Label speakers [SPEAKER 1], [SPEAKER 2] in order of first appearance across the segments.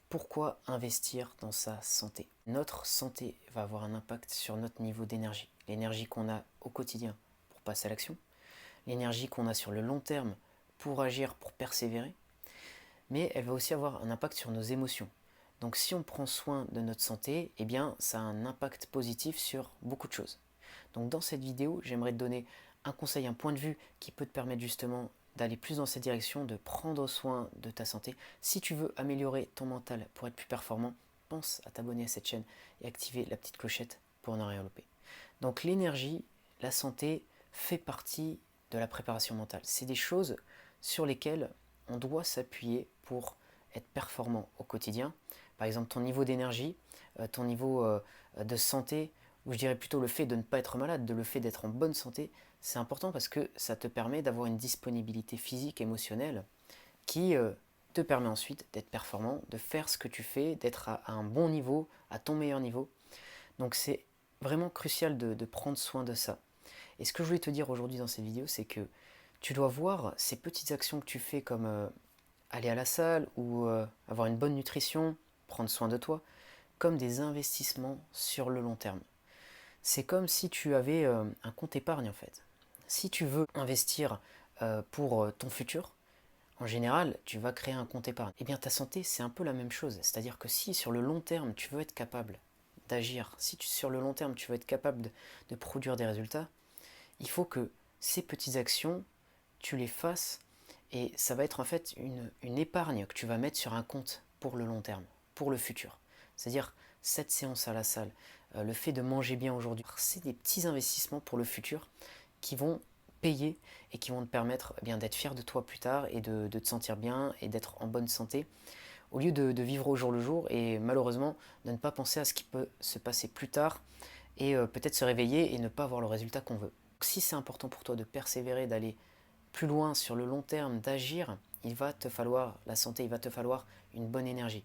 [SPEAKER 1] Pourquoi investir dans sa santé? Notre santé va avoir un impact sur notre niveau d'énergie. L'énergie qu'on a au quotidien pour passer à l'action, l'énergie qu'on a sur le long terme pour agir, pour persévérer, mais elle va aussi avoir un impact sur nos émotions. Donc si on prend soin de notre santé, eh bien ça a un impact positif sur beaucoup de choses. Donc dans cette vidéo, j'aimerais te donner un conseil, un point de vue qui peut te permettre justement d'aller plus dans cette direction, de prendre soin de ta santé. Si tu veux améliorer ton mental pour être plus performant, pense à t'abonner à cette chaîne et activer la petite clochette pour ne rien louper. Donc l'énergie, la santé fait partie de la préparation mentale. C'est des choses sur lesquelles on doit s'appuyer pour être performant au quotidien. Par exemple, ton niveau d'énergie, ton niveau de santé, ou je dirais plutôt le fait de ne pas être malade, le fait d'être en bonne santé, c'est important parce que ça te permet d'avoir une disponibilité physique, émotionnelle, qui te permet ensuite d'être performant, de faire ce que tu fais, d'être à un bon niveau, à ton meilleur niveau. Donc c'est vraiment crucial de prendre soin de ça. Et ce que je voulais te dire aujourd'hui dans cette vidéo, c'est que tu dois voir ces petites actions que tu fais comme aller à la salle ou avoir une bonne nutrition, prendre soin de toi, comme des investissements sur le long terme. C'est comme si tu avais un compte épargne en fait. Si tu veux investir pour ton futur, en général, tu vas créer un compte épargne. Eh bien, ta santé, c'est un peu la même chose. C'est-à-dire que si sur le long terme, tu veux être capable d'agir, si sur le long terme, tu veux être capable de produire des résultats, il faut que ces petites actions, tu les fasses et ça va être en fait une épargne que tu vas mettre sur un compte pour le long terme, pour le futur. C'est-à-dire cette séance à la salle, le fait de manger bien aujourd'hui, c'est des petits investissements pour le futur qui vont payer et qui vont te permettre bien d'être fier de toi plus tard et de te sentir bien et d'être en bonne santé au lieu de vivre au jour le jour et malheureusement de ne pas penser à ce qui peut se passer plus tard et peut-être se réveiller et ne pas avoir le résultat qu'on veut. Si c'est important pour toi de persévérer, d'aller plus loin sur le long terme, d'agir, il va te falloir la santé, il va te falloir une bonne énergie.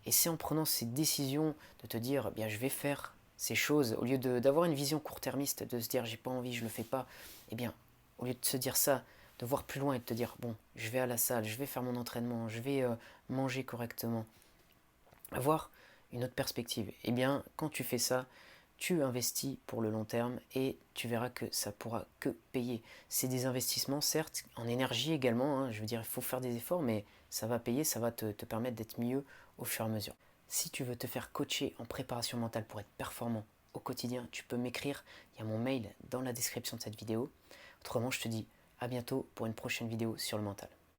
[SPEAKER 1] Et c'est en prenant ces décisions de te dire, eh bien je vais faire ces choses, au lieu d'avoir une vision court-termiste, de se dire j'ai pas envie, je le fais pas, eh bien au lieu de se dire ça, de voir plus loin et de te dire bon, je vais à la salle, je vais faire mon entraînement, je vais manger correctement, avoir une autre perspective. Eh bien quand tu fais ça, tu investis pour le long terme et tu verras que ça pourra que payer. C'est des investissements, certes, en énergie également, hein, je veux dire, il faut faire des efforts, mais ça va payer, ça va te permettre d'être mieux au fur et à mesure. Si tu veux te faire coacher en préparation mentale pour être performant au quotidien, tu peux m'écrire, il y a mon mail dans la description de cette vidéo. Autrement, je te dis à bientôt pour une prochaine vidéo sur le mental.